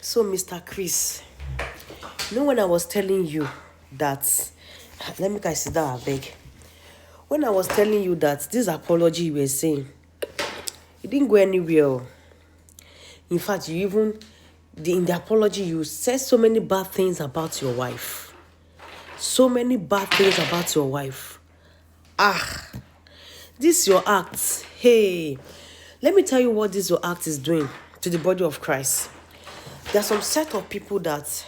So, Mr. Chris, when I was telling you that, let me guys sit down, I beg. When I was telling you that this apology you were saying, it didn't go anywhere. In fact, you even, in the apology, you said so many bad things about your wife. So many bad things about your wife. This your act. Hey, let me tell you what this your act is doing to the body of Christ. There are some set of people that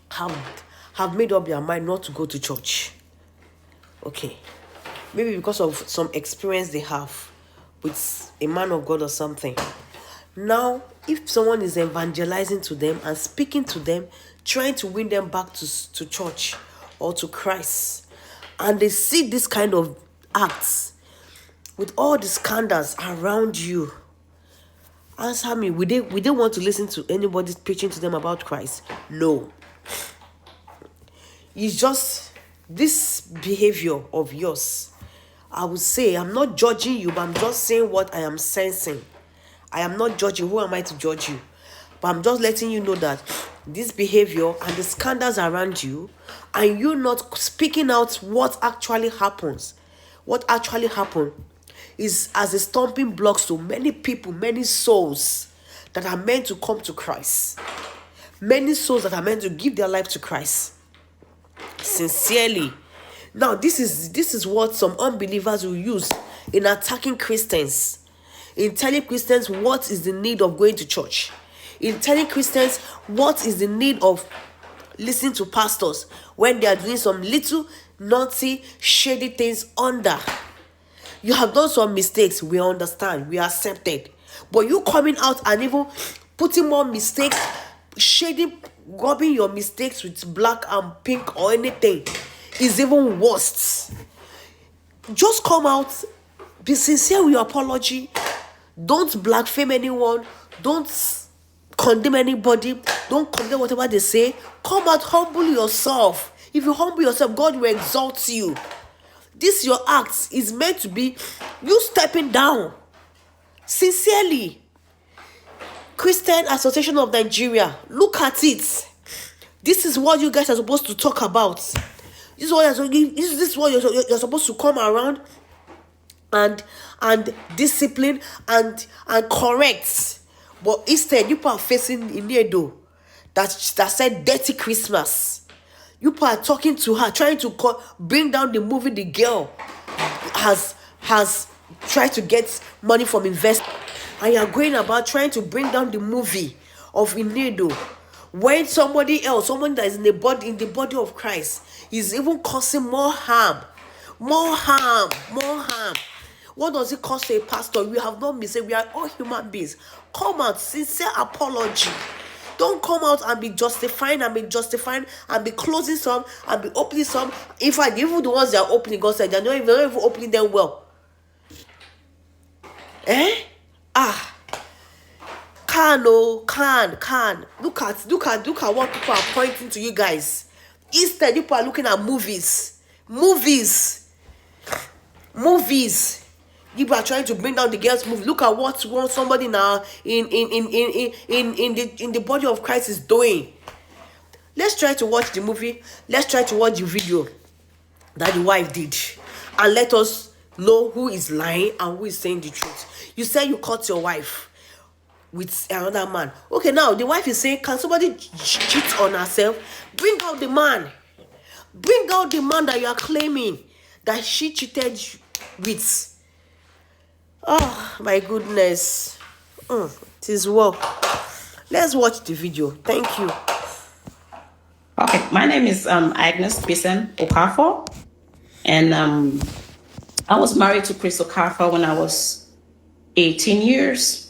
have made up their mind not to go to church. Okay. Maybe because of some experience they have with a man of God or something. Now, if someone is evangelizing to them and speaking to them, trying to win them back to church or to Christ, and they see this kind of acts with all the scandals around you, answer me, would they want to listen to anybody preaching to them about Christ? No. It's just this behavior of yours. I would say, I'm not judging you, but I'm just saying what I am sensing. I am not judging. Who am I to judge you? But I'm just letting you know that this behavior and the scandals around you, and you not speaking out what actually happens. What actually happened is as a stumbling block to many people, many souls that are meant to come to Christ. Many souls that are meant to give their life to Christ. Sincerely. Now, this is what some unbelievers will use in attacking Christians. In telling Christians what is the need of going to church. In telling Christians what is the need of listening to pastors when they are doing some little naughty, shady things under. You have done some mistakes. We understand. We accept it. But you coming out and even putting more mistakes, shading, rubbing your mistakes with black and pink or anything is even worse. Just come out, be sincere with your apology. Don't blaspheme anyone. Don't condemn anybody. Don't condemn whatever they say. Come out, humble yourself. If you humble yourself, God will exalt you. This your act is meant to be you stepping down. Sincerely. Christian Association of Nigeria, look at it. This is what you guys are supposed to talk about. This is what you're supposed to come around and discipline and correct. But instead, you are facing Inedo that said dirty Christmas. You are talking to her, trying to bring down the movie the girl has tried to get money from investors. And you're going about trying to bring down the movie of Inedo. When somebody else, someone that is in the body of Christ, is even causing more harm. More harm. What does it cost a pastor? We have not mistake. We are all human beings. Come out, sincere apology. Don't come out and be justifying and be closing some and be opening some. In fact, even the ones that are opening, God said they're not even opening them well. Can. Look at what people are pointing to you guys. Instead, people are looking at movies. People are trying to bring down the girls' movie. Look at what somebody now in the body of Christ is doing. Let's try to watch the movie. Let's try to watch the video that the wife did, and let us know who is lying and who is saying the truth. You say you caught your wife with another man. Okay, now the wife is saying, can somebody cheat on herself? Bring out the man. Bring out the man that you are claiming that she cheated with. Oh, my goodness. It is work. Let's watch the video. Thank you. Okay, my name is Agnes Bisen Okafor. And I was married to Chris Okafor when I was 18 years.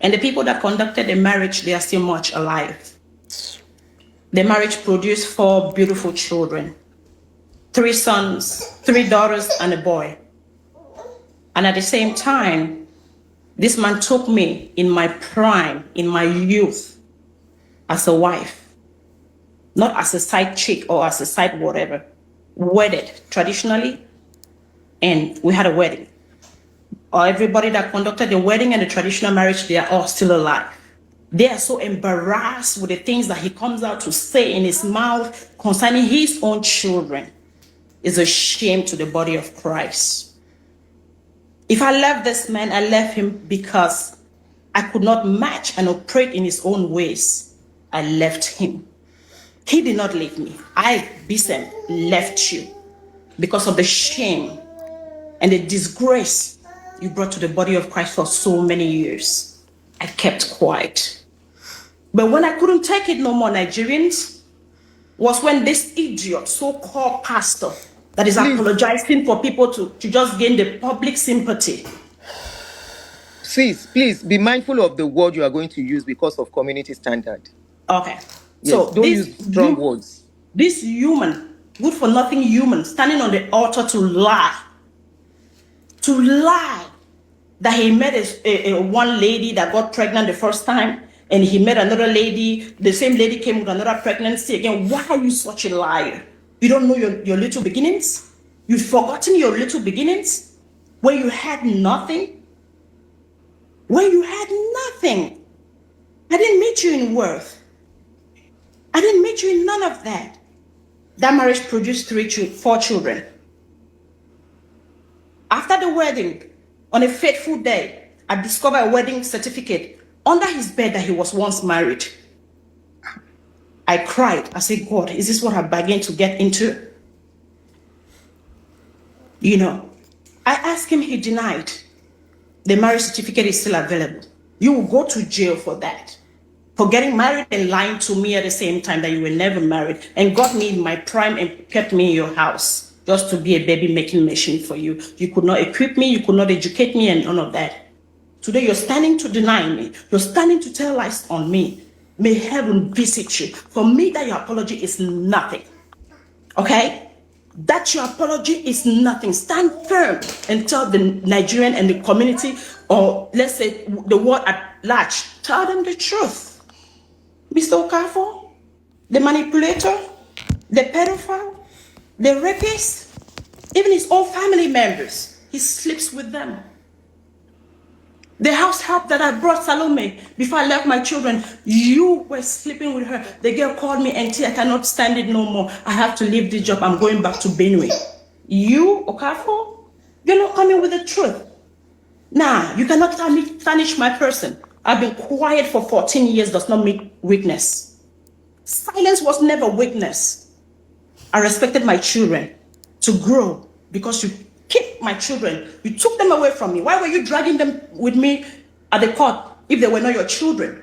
And the people that conducted the marriage, they are still much alive. The marriage produced 4 beautiful children. 3 sons, 3 daughters, and a boy. And at the same time, this man took me in my prime, in my youth, as a wife. Not as a side chick or as a side whatever. Wedded traditionally, and we had a wedding. Everybody that conducted the wedding and the traditional marriage, they are all still alive. They are so embarrassed with the things that he comes out to say in his mouth concerning his own children. It's a shame to the body of Christ. If I left this man, I left him because I could not match and operate in his own ways. I left him. He did not leave me. I, Bisem, left you because of the shame and the disgrace you brought to the body of Christ for so many years. I kept quiet. But when I couldn't take it no more, Nigerians, was when this idiot, so-called pastor, that is apologizing for people to just gain the public sympathy. Sis, please be mindful of the word you are going to use because of community standard. Okay. Yes, So don't use strong words. This human, good for nothing human, standing on the altar to lie that he met a one lady that got pregnant the first time, and he met another lady, the same lady came with another pregnancy again. Why are you such a liar? You don't know your little beginnings? You've forgotten your little beginnings? Where you had nothing? Where you had nothing? I didn't meet you in worth. I didn't meet you in none of that. That marriage produced 4 children. After the wedding, on a fateful day, I discovered a wedding certificate under his bed that he was once married. I cried. I said, God, is this what I began to get into? You know, I asked him, he denied. The marriage certificate is still available. You will go to jail for that. For getting married and lying to me at the same time that you were never married and got me in my prime and kept me in your house just to be a baby making machine for you. You could not equip me, you could not educate me and none of that. Today you're standing to deny me. You're standing to tell lies on me. May heaven visit you. For me, that your apology is nothing. Okay? That your apology is nothing. Stand firm and tell the Nigerian and the community, or let's say the world at large, tell them the truth. Mr. Okafor, the manipulator, the pedophile, the rapist, even his own family members, he sleeps with them. The house help that I brought Salome before I left my children, you were sleeping with her. The girl called me, Auntie, I cannot stand it no more. I have to leave this job. I'm going back to Benue. You, Okafor, you're not coming with the truth. Nah, you cannot tarnish my person. I've been quiet for 14 years does not make weakness. Silence was never weakness. I respected my children to grow because you keep my children. You took them away from me. Why were you dragging them with me at the court if they were not your children?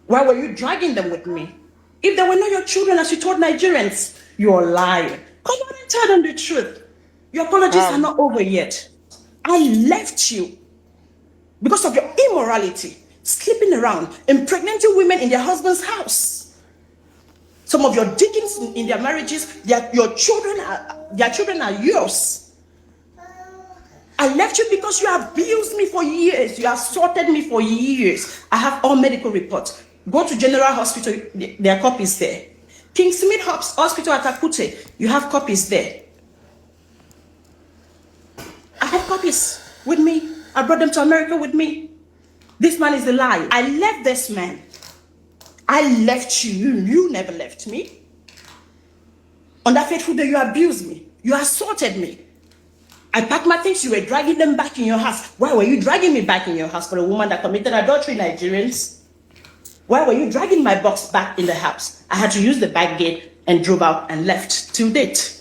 Why were you dragging them with me? If they were not your children, as you told Nigerians, you're a liar. Come on and tell them the truth. Your apologies are not over yet. I left you because of your immorality, sleeping around, impregnating women in their husband's house. Some of your diggings in their marriages, their children are yours. I left you because you abused me for years. You assaulted me for years. I have all medical reports. Go to General Hospital, there are copies there. King Smith Hospital at Akute, you have copies there. I have copies with me. I brought them to America with me. This man is a liar. I left this man. I left you. You never left me. On that fateful day, you abused me. You assaulted me. I packed my things. You were dragging them back in your house. Why were you dragging me back in your house for a woman that committed adultery, Nigerians? Why were you dragging my box back in the house? I had to use the back gate and drove out and left till date.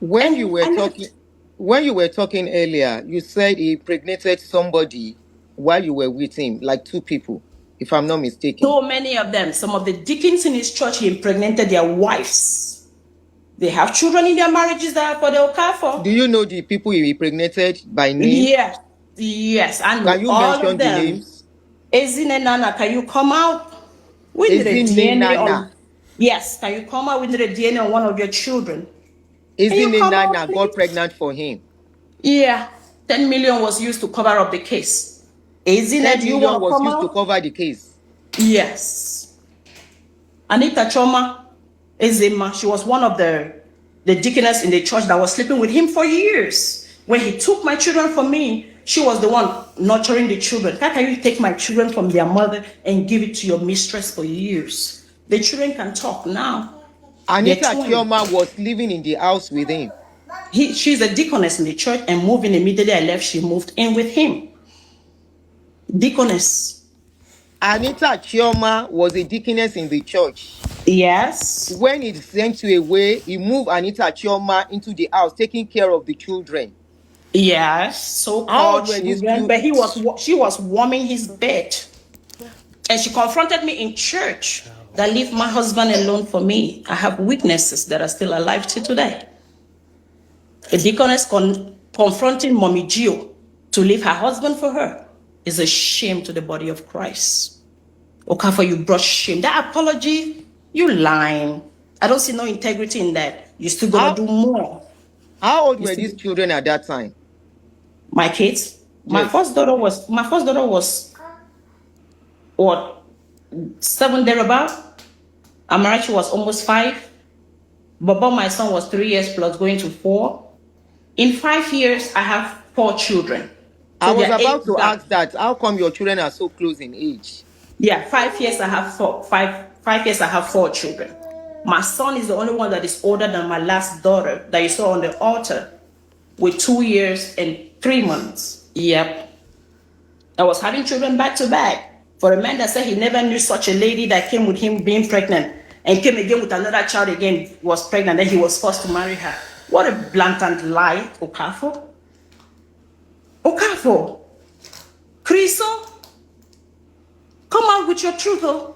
When you were talking earlier, you said he impregnated somebody while you were with him, like 2 people, if I'm not mistaken. So many of them. Some of the deacons in his church, he impregnated their wives. They have children in their marriages that are for the Okafor. Do you know the people he impregnated by name? Yes. I know. Can you all mention of them. the names? Ezine Nana, can you come out with the Ezine DNA Nana. Yes, can you come out with the DNA on one of your children? Ezine Nana got pregnant for him. Yeah, 10 million was used to cover up the case. Ezine, 10 do you million want to was come used out? to cover the case. Yes. Anita Choma Ezema, she was one of the deaconess in the church that was sleeping with him for years. When he took my children from me, She was the one nurturing the children. How can you take my children from their mother and give it to your mistress for years? The children can talk now. They're Anita 20. Chioma was living in the house with him. She's a deaconess in the church, and moving immediately I left, she moved in with him. Deaconess. Anita Chioma was a deaconess in the church. Yes. When he sent you away, he moved Anita Chioma into the house, taking care of the children. Yes, How so-called old were these children, but children? she was warming his bed. And she confronted me in church that leave my husband alone for me. I have witnesses that are still alive till today. A deaconess confronting Mommy Gio to leave her husband for her is a shame to the body of Christ. Okafor, you brought shame. That apology, you lying. I don't see no integrity in that. You still gonna do more. How old were these children at that time? My kids? My Yes. first daughter was what, 7 thereabout. Amarachi was almost 5. Baba, my son, was 3 years plus, going to 4. In 5 years, I have 4 children. I was they're about age to gap. ask that. How come your children are so close in age? Yeah, 5 years I have 5 years I have 4 children. My son is the only one that is older than my last daughter that you saw on the altar, with 2 years and 3 months. Yep. I was having children back to back. For a man that said he never knew such a lady that came with him being pregnant and came again with another child again, was pregnant, then he was forced to marry her. What a blatant lie, Okafor. Okafor. Crystal, come out with your truth, oh.